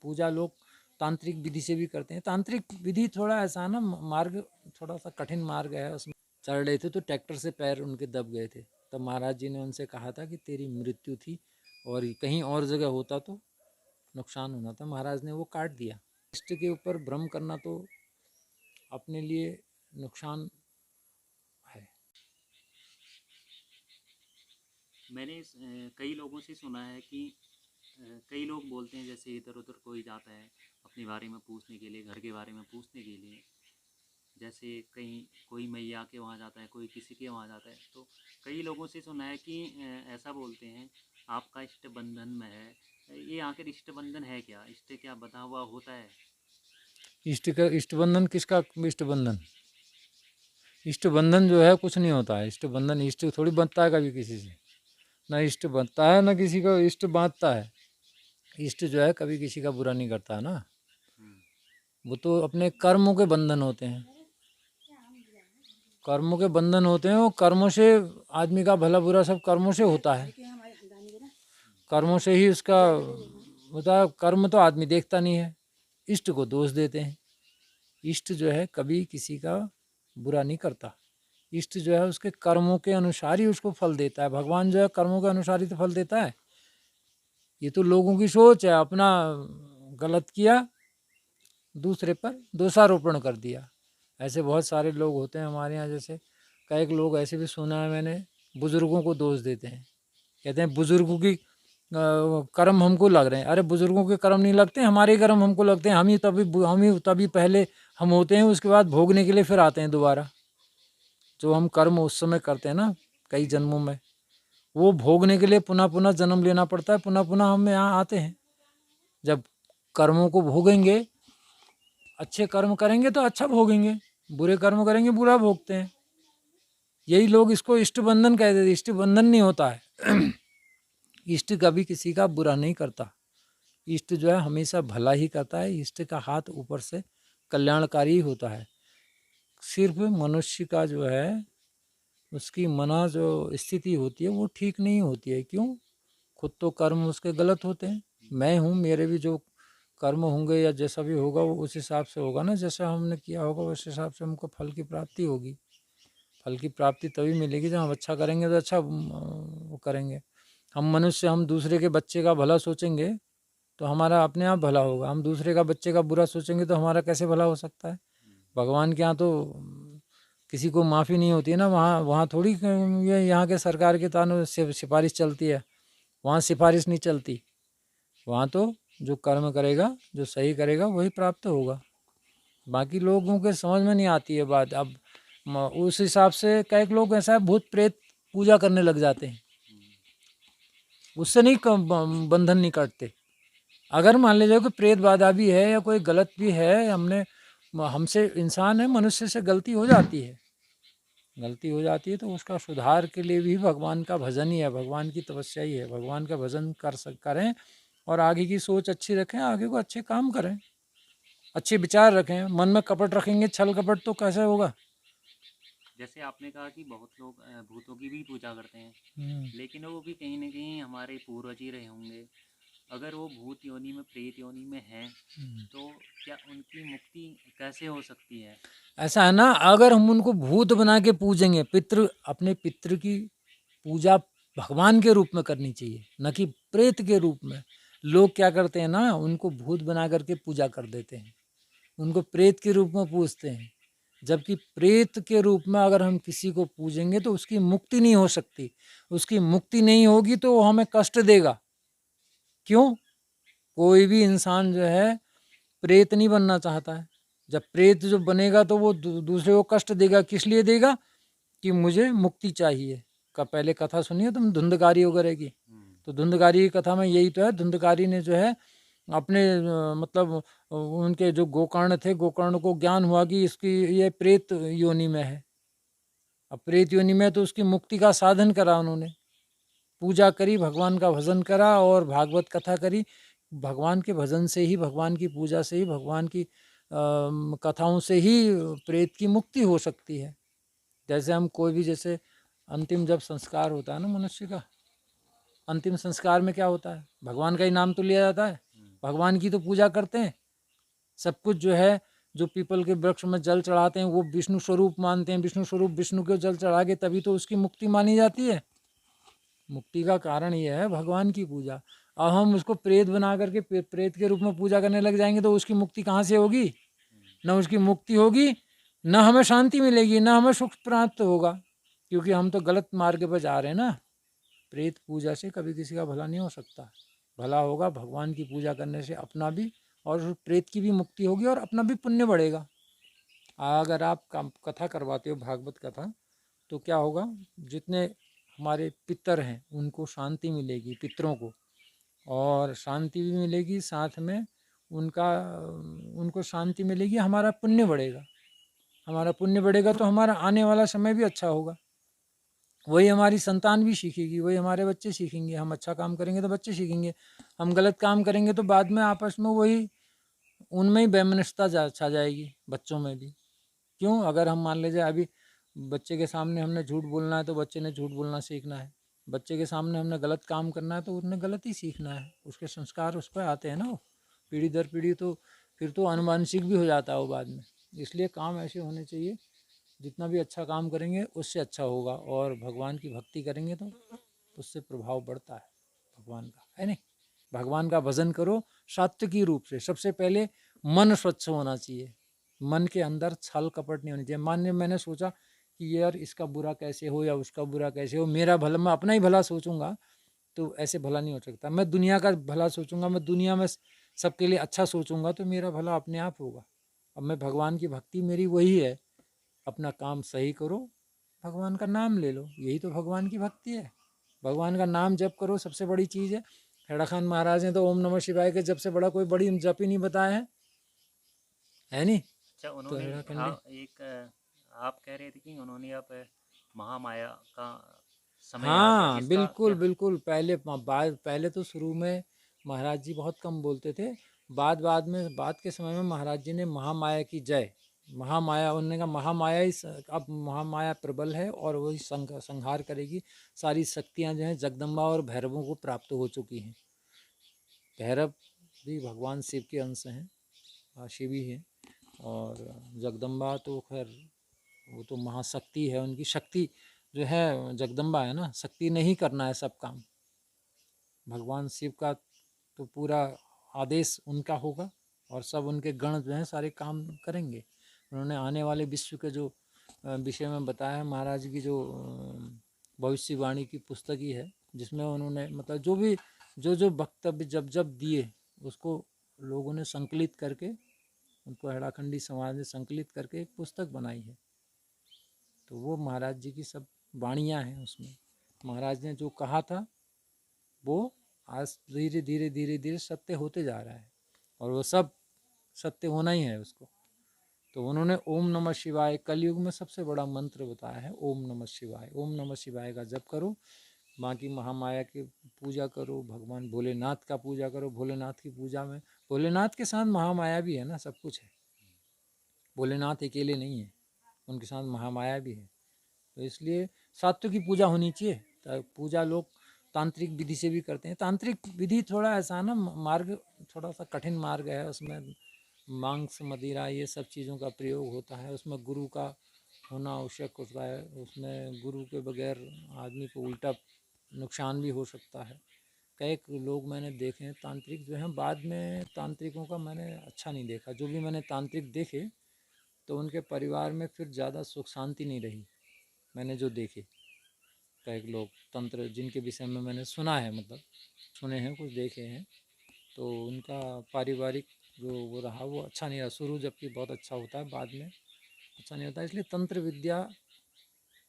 पूजा लोग तांत्रिक विधि से भी करते हैं। तांत्रिक विधि थोड़ा ऐसा है ना, मार्ग थोड़ा सा कठिन मार्ग है, उसमें चढ़ रहे थे तो ट्रैक्टर से पैर उनके दब गए थे। तब महाराज जी ने उनसे कहा था कि तेरी मृत्यु थी और कहीं और जगह होता तो नुकसान होना था। महाराज ने वो काट दिया। इष्ट के ऊपर भ्रम करना तो अपने लिए नुकसान है। मैंने कई लोगों से सुना है कि कई लोग बोलते हैं, जैसे इधर उधर कोई जाता है अपने बारे में पूछने के लिए, घर के बारे में पूछने के लिए, जैसे कहीं कोई मैया के वहाँ जाता है, कोई किसी के वहाँ जाता है, तो कई लोगों से सुना है कि ऐसा बोलते हैं आपका इष्ट बंधन में है। ये आखिर इष्ट बंधन है क्या? इष्ट क्या बंधा हुआ होता है? इष्ट का इष्ट बंधन किसका? इष्ट बंधन, इष्ट बंधन जो है कुछ नहीं होता है। इष्ट बंधन, इष्ट थोड़ी बंधता है कभी किसी से, ना इष्ट बनता है ना किसी को इष्ट बांधता है। इष्ट जो है कभी किसी का बुरा नहीं करता है ना, हम्म। वो तो अपने कर्मों के बंधन होते हैं। कर्मों के बंधन होते हैं, वो कर्मों से आदमी का भला बुरा सब कर्मों से होता है। कर्मों से ही उसका होता है। कर्म तो आदमी देखता नहीं है, इष्ट को दोष देते हैं। इष्ट जो है कभी किसी का बुरा नहीं करता। इष्ट जो है उसके कर्मों के अनुसार ही उसको फल देता है। भगवान जो है कर्मों के अनुसार ही तो फल देता है। ये तो लोगों की सोच है, अपना गलत किया दूसरे पर दोषारोपण कर दिया। ऐसे बहुत सारे लोग होते हैं हमारे यहाँ। जैसे कई लोग ऐसे भी सुना है मैंने, बुज़ुर्गों को दोष देते हैं। कहते हैं बुज़ुर्गों की कर्म हमको लग रहे हैं। अरे बुज़ुर्गों के कर्म नहीं लगते, हमारे कर्म हमको लगते हैं। हम ही तभी पहले हम होते हैं, उसके बाद भोगने के लिए फिर आते हैं दोबारा। जो हम कर्म उस समय करते हैं ना कई जन्मों में, वो भोगने के लिए पुनः पुनः जन्म लेना पड़ता है, पुनः पुनः हम यहाँ आते हैं। जब कर्मों को भोगेंगे, अच्छे कर्म करेंगे तो अच्छा भोगेंगे, बुरे कर्म करेंगे बुरा भोगते हैं। यही लोग इसको इष्ट बंधन कहते थे। इष्ट बंधन नहीं होता है। इष्ट कभी किसी का बुरा नहीं करता। इष्ट जो है हमेशा भला ही करता है। इष्ट का हाथ ऊपर से कल्याणकारी होता है। सिर्फ मनुष्य का जो है उसकी मना जो स्थिति होती है वो ठीक नहीं होती है। क्यों? खुद तो कर्म उसके गलत होते हैं। मैं हूँ, मेरे भी जो कर्म होंगे या जैसा भी होगा वो उस हिसाब से होगा ना। जैसा हमने किया होगा उस हिसाब से हमको फल की प्राप्ति होगी। फल की प्राप्ति तभी मिलेगी जब हम अच्छा करेंगे तो अच्छा वो करेंगे। हम मनुष्य, हम दूसरे के बच्चे का भला सोचेंगे तो हमारा अपने आप भला होगा। हम दूसरे का बच्चे का बुरा सोचेंगे तो हमारा कैसे भला हो सकता है? भगवान के यहाँ तो किसी को माफ़ी नहीं होती है ना। वहाँ वहाँ थोड़ी ये यहाँ के सरकार के तानु सिफारिश चलती है। वहाँ सिफारिश नहीं चलती। वहाँ तो जो कर्म करेगा, जो सही करेगा वही प्राप्त होगा। बाकी लोगों के समझ में नहीं आती है बात। अब उस हिसाब से कई लोग ऐसा है भूत प्रेत पूजा करने लग जाते हैं। उससे नहीं बंधन नहीं कटते। अगर मान लीजिए कि प्रेत बाधा भी है या कोई गलत भी है, हमसे इंसान है, मनुष्य से गलती हो जाती है। गलती हो जाती है तो उसका सुधार के लिए भी भगवान का भजन ही है, भगवान की तपस्या ही है। भगवान का भजन करें और आगे की सोच अच्छी रखें, आगे को अच्छे काम करें, अच्छे विचार रखें। मन में कपट रखेंगे, छल कपट, तो कैसे होगा? जैसे आपने कहा कि बहुत लोग भूतों की भी पूजा करते हैं, हम्म। लेकिन वो भी कहीं ना कहीं हमारे पूर्वज ही रहे होंगे। अगर वो भूत योनि में, प्रेत योनि में हैं, तो क्या उनकी मुक्ति कैसे हो सकती है? ऐसा है ना, अगर हम उनको भूत बना के पूजेंगे, अपने पितृ की पूजा भगवान के रूप में करनी चाहिए, न कि प्रेत के रूप में। लोग क्या करते हैं ना, उनको भूत बना करके पूजा कर देते हैं, उनको प्रेत के रूप में पूजते हैं। जबकि प्रेत के रूप में अगर हम किसी को पूजेंगे तो उसकी मुक्ति नहीं हो सकती। उसकी मुक्ति नहीं होगी तो वो हमें कष्ट देगा। क्यों? कोई भी इंसान जो है प्रेत नहीं बनना चाहता है। जब प्रेत जो बनेगा तो वो दूसरे को कष्ट देगा। किस लिए देगा? कि मुझे मुक्ति चाहिए। का पहले कथा सुनिए तुम धुंधकारी वगैरह की। तो धुंधकारी की कथा में यही तो है। धुंधकारी ने जो है अपने मतलब उनके जो गोकर्ण थे, गोकर्ण को ज्ञान हुआ कि इसकी ये प्रेत योनि में है। अब प्रेत योनि में तो उसकी मुक्ति का साधन करा उन्होंने। पूजा करी, भगवान का भजन करा और भागवत कथा करी। भगवान के भजन से ही, भगवान की पूजा से ही, भगवान की कथाओं से ही प्रेत की मुक्ति हो सकती है। जैसे हम कोई भी, जैसे अंतिम जब संस्कार होता है ना मनुष्य का, अंतिम संस्कार में क्या होता है? भगवान का ही नाम तो लिया जाता है। भगवान की तो पूजा करते हैं। सब कुछ जो है, जो पीपल के वृक्ष में जल चढ़ाते हैं वो विष्णु स्वरूप मानते हैं, विष्णु स्वरूप विष्णु को जल चढ़ा के तभी तो उसकी मुक्ति मानी जाती है। मुक्ति का कारण ये है भगवान की पूजा। अब हम उसको प्रेत बना करके प्रेत के रूप में पूजा करने लग जाएंगे तो उसकी मुक्ति कहाँ से होगी? न उसकी मुक्ति होगी, न हमें शांति मिलेगी, न हमें सुख प्राप्त होगा, क्योंकि हम तो गलत मार्ग पर जा रहे हैं ना। प्रेत पूजा से कभी किसी का भला नहीं हो सकता। भला होगा भगवान की पूजा करने से, अपना भी और उस प्रेत की भी मुक्ति होगी और अपना भी पुण्य बढ़ेगा। अगर आप कथा करवाते हो भागवत कथा, तो क्या होगा, जितने हमारे पितर हैं उनको शांति मिलेगी, पितरों को, और शांति भी मिलेगी, साथ में उनको शांति मिलेगी, हमारा पुण्य बढ़ेगा। हमारा पुण्य बढ़ेगा तो हमारा आने वाला समय भी अच्छा होगा। वही हमारी संतान भी सीखेगी, वही हमारे बच्चे सीखेंगे। हम अच्छा काम करेंगे तो बच्चे सीखेंगे, हम गलत काम करेंगे तो बाद में आपस में वही, उनमें ही वैमनस्यता छा जाएगी, बच्चों में भी। क्यों? अगर हम मान लीजिए अभी बच्चे के सामने हमने झूठ बोलना है तो बच्चे ने झूठ बोलना सीखना है। बच्चे के सामने हमने गलत काम करना है तो उसने गलत ही सीखना है। उसके संस्कार उस पर आते हैं ना, वो पीढ़ी दर पीढ़ी, तो फिर तो अनुवांशिक भी हो जाता है वो बाद में। इसलिए काम ऐसे होने चाहिए, जितना भी अच्छा काम करेंगे उससे अच्छा होगा, और भगवान की भक्ति करेंगे तो उससे प्रभाव बढ़ता है भगवान का, है नहीं? भगवान का भजन करो सात्विकी रूप से। सबसे पहले मन स्वच्छ होना चाहिए, मन के अंदर छल कपट नहीं होनी चाहिए। मान मैंने सोचा कि यार इसका बुरा कैसे हो या उसका बुरा कैसे हो, मेरा भला, मैं अपना ही भला सोचूंगा तो ऐसे भला नहीं हो सकता। मैं दुनिया का भला सोचूंगा, मैं दुनिया में सबके लिए अच्छा सोचूंगा तो मेरा भला अपने आप होगा। अब मैं भगवान की भक्ति मेरी वही है, अपना काम सही करो, भगवान का नाम ले लो, यही तो भगवान की भक्ति है। भगवान का नाम जप करो, सबसे बड़ी चीज़ है। खेड़ा खान महाराज ने तो ओम नमः शिवाय के जप से बड़ा कोई बड़ी जप ही नहीं बताया है नहीं? अच्छा, तो उन्होंने हेड़ा खंडी, आप कह रहे थे कि उन्होंने अब महामाया का समय आ गया, हाँ इसका बिल्कुल क्या? बिल्कुल। पहले तो शुरू में महाराज जी बहुत कम बोलते थे। बाद के समय में महाराज जी ने महामाया की जय, महामाया, उन्होंने कहा महामाया ही अब महामाया प्रबल है और वही संहार करेगी। सारी शक्तियाँ जो हैं जगदम्बा और भैरवों को प्राप्त हो चुकी हैं। भैरव भी भगवान शिव के अंश हैं, शिव ही हैं। और जगदम्बा तो खैर वो तो महाशक्ति है, उनकी शक्ति जो है जगदम्बा है ना, शक्ति नहीं करना है सब काम। भगवान शिव का तो पूरा आदेश उनका होगा और सब उनके गण जो हैं सारे काम करेंगे। उन्होंने आने वाले विश्व के जो विषय में बताया है, महाराज की जो भविष्यवाणी की पुस्तक ही है, जिसमें उन्होंने मतलब जो वक्तव्य जब जब दिए उसको लोगों ने संकलित करके, उनको हेड़ाखंडी समाज ने संकलित करके एक पुस्तक बनाई है। तो वो महाराज जी की सब वाणियाँ हैं उसमें। महाराज ने जो कहा था वो आज धीरे धीरे धीरे धीरे सत्य होते जा रहा है, और वो सब सत्य होना ही है उसको। तो उन्होंने ओम नमः शिवाय कलयुग में सबसे बड़ा मंत्र बताया है, ओम नमः शिवाय। ओम नमः शिवाय का जप करो, बाकी महामाया की पूजा करो, भगवान भोलेनाथ का पूजा करो। भोलेनाथ की पूजा में भोलेनाथ के साथ महामाया भी है ना, सब कुछ है। भोलेनाथ अकेले नहीं है, उनके साथ महामाया भी है। तो इसलिए सात्विक की पूजा होनी चाहिए। पूजा लोग तांत्रिक विधि से भी करते हैं। तांत्रिक विधि थोड़ा ऐसा ना, मार्ग थोड़ा सा कठिन मार्ग है, उसमें मांस मदिरा ये सब चीज़ों का प्रयोग होता है, उसमें गुरु का होना आवश्यक होता है। उसमें गुरु के बगैर आदमी को उल्टा नुकसान भी हो सकता है। कई लोग मैंने देखे हैं तांत्रिक जो हैं, बाद में तांत्रिकों का मैंने अच्छा नहीं देखा। जो भी मैंने तांत्रिक देखे तो उनके परिवार में फिर ज़्यादा सुख शांति नहीं रही, मैंने जो देखे। कई लोग तंत्र जिनके विषय में मैंने सुना है, मतलब सुने हैं, कुछ देखे हैं, तो उनका पारिवारिक जो वो रहा वो अच्छा नहीं रहा। शुरू जबकि बहुत अच्छा होता है, बाद में अच्छा नहीं होता। इसलिए तंत्र विद्या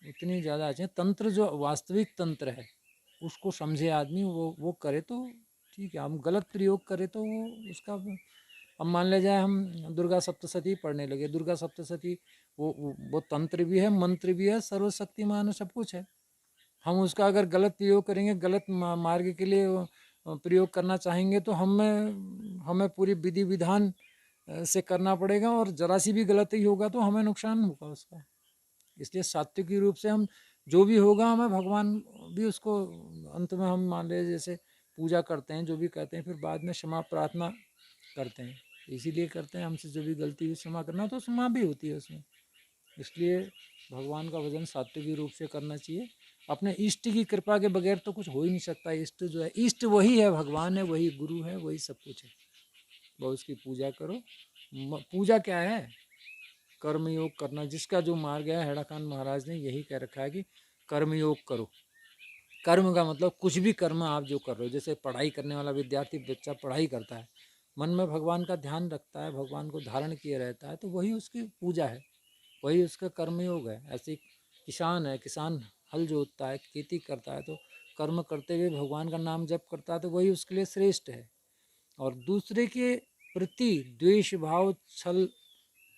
इतनी ज़्यादा अच्छी है। तंत्र जो वास्तविक तंत्र है उसको समझे आदमी, वो करे तो ठीक है। हम गलत प्रयोग करें तो वो उसका, अब मान ले जाए हम दुर्गा सप्तशती पढ़ने लगे, दुर्गा सप्तशती वो तंत्र भी है, मंत्र भी है, सर्वशक्तिमान है, सब कुछ है। हम उसका अगर गलत प्रयोग करेंगे, गलत मार्ग के लिए प्रयोग करना चाहेंगे तो हमें पूरी विधि विधान से करना पड़ेगा, और जरा सी भी गलती होगा तो हमें नुकसान होगा उसका। इसलिए सात्विक रूप से हम जो भी होगा, हमें भगवान भी उसको अंत में हम मान ले जैसे पूजा करते हैं, जो भी कहते हैं, फिर बाद में क्षमा प्रार्थना करते हैं। इसीलिए करते हैं, हमसे जो भी गलती हुई क्षमा करना, तो क्षमा भी होती है उसमें। इसलिए भगवान का भजन सात्विक रूप से करना चाहिए। अपने इष्ट की कृपा के बगैर तो कुछ हो ही नहीं सकता। इष्ट जो है, इष्ट वही है, भगवान है, वही गुरु है, वही सब कुछ है। बस उसकी पूजा करो। पूजा क्या है? कर्मयोग करना। जिसका जो मार्ग है, हेड़ाखान महाराज ने यही कह रखा है कि कर्मयोग करो। कर्म का मतलब कुछ भी कर्म आप जो कर रहे हो, जैसे पढ़ाई करने वाला विद्यार्थी बच्चा पढ़ाई करता है, मन में भगवान का ध्यान रखता है, भगवान को धारण किए रहता है, तो वही उसकी पूजा है, वही उसका कर्मयोग है। ऐसे किसान है, किसान हल जोतता है, खेती करता है, तो कर्म करते हुए भगवान का नाम जप करता है, तो वही उसके लिए श्रेष्ठ है। और दूसरे के प्रति द्वेष भाव, छल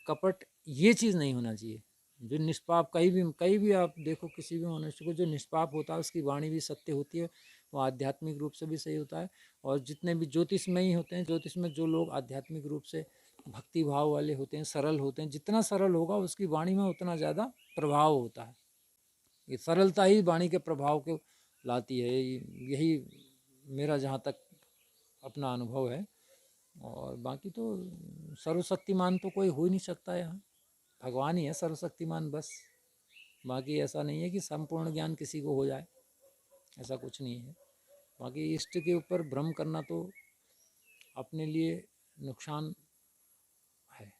कपट, ये चीज़ नहीं होना चाहिए। जो निष्पाप, कहीं भी आप देखो किसी भी मनुष्य को, जो निष्पाप होता है उसकी वाणी भी सत्य होती है, वो आध्यात्मिक रूप से भी सही होता है। और जितने भी ज्योतिषमयी होते हैं, ज्योतिष में जो लोग आध्यात्मिक रूप से भक्ति भाव वाले होते हैं, सरल होते हैं, जितना सरल होगा उसकी वाणी में उतना ज़्यादा प्रभाव होता है। ये सरलता ही वाणी के प्रभाव को लाती है। यही मेरा जहाँ तक अपना अनुभव है। और बाकी तो सर्वशक्तिमान तो कोई हो ही नहीं सकता यहाँ, भगवान ही है सर्वशक्तिमान बस। बाकी ऐसा नहीं है कि संपूर्ण ज्ञान किसी को हो जाए, ऐसा कुछ नहीं है। बाकी इष्ट के ऊपर भ्रम करना तो अपने लिए नुकसान है।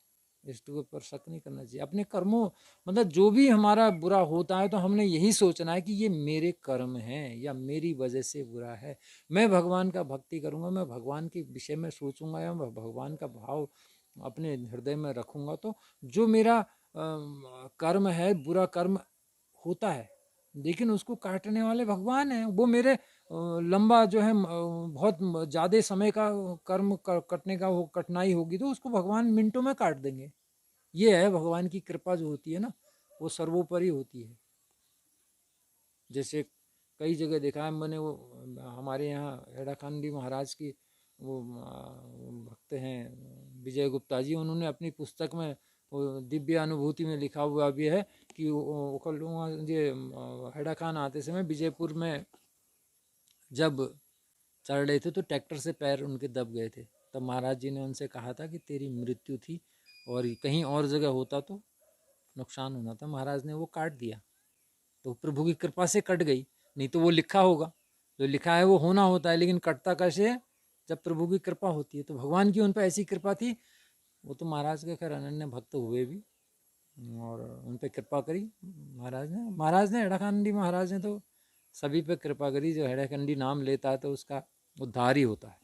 इष्ट के ऊपर शक नहीं करना चाहिए। अपने कर्मों, मतलब जो भी हमारा बुरा होता है, तो हमने यही सोचना है कि ये मेरे कर्म हैं या मेरी वजह से बुरा है। मैं भगवान का भक्ति करूँगा, मैं भगवान के विषय में सोचूंगा, या मैं भगवान का भाव अपने हृदय में रखूँगा, तो जो मेरा कर्म है, बुरा कर्म होता है, लेकिन उसको काटने वाले भगवान हैं। वो मेरे लंबा जो है बहुत ज़्यादा समय का कर्म कटने का वो कठिनाई होगी, तो उसको भगवान मिनटों में काट देंगे। ये है भगवान की कृपा जो होती है ना, वो सर्वोपरि होती है। जैसे कई जगह देखा है मैंने, वो हमारे यहाँ हेड़ाखांडी महाराज की वो भक्त हैं विजय गुप्ता जी, उन्होंने अपनी पुस्तक में वो दिव्य अनुभूति में लिखा हुआ भी है कि ये हेड़ाखान आते समय विजयपुर में जब चढ़ रहे थे, तो ट्रैक्टर से पैर उनके दब गए थे। तब महाराज जी ने उनसे कहा था कि तेरी मृत्यु थी, और कहीं और जगह होता तो नुकसान होना था। महाराज ने वो काट दिया, तो प्रभु की कृपा से कट गई, नहीं तो वो लिखा होगा, जो लिखा है वो होना होता है, लेकिन कटता कैसे है? जब प्रभु की कृपा होती है। तो भगवान की उन पर ऐसी कृपा थी। वो तो महाराज के खैर अनन्य भक्त हुए भी, और उन पर कृपा करी महाराज ने हेड़ाखंडी महाराज ने तो सभी पे कृपा करी। जो हेड़ाखंडी नाम लेता है तो उसका उद्धार ही होता है।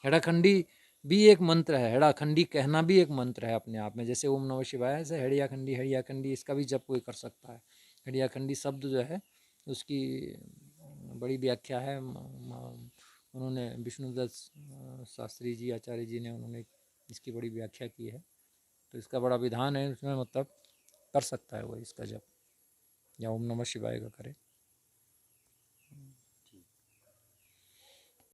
हेड़ाखंडी भी एक मंत्र है, हेड़ाखंडी कहना भी एक मंत्र है अपने आप में। जैसे ओम नमः शिवाय, ऐसे हेड़ियाखंडी, हेड़ियाखंडी, इसका भी जप कोई कर सकता है। हेड़ियाखंडी शब्द जो है उसकी बड़ी व्याख्या है। उन्होंने विष्णुदत्त शास्त्री जी, आचार्य जी ने, उन्होंने इसकी बड़ी व्याख्या की है। तो इसका बड़ा विधान है उसमें, मतलब कर सकता है वो इसका जप, या ओम नमः शिवाय का करे।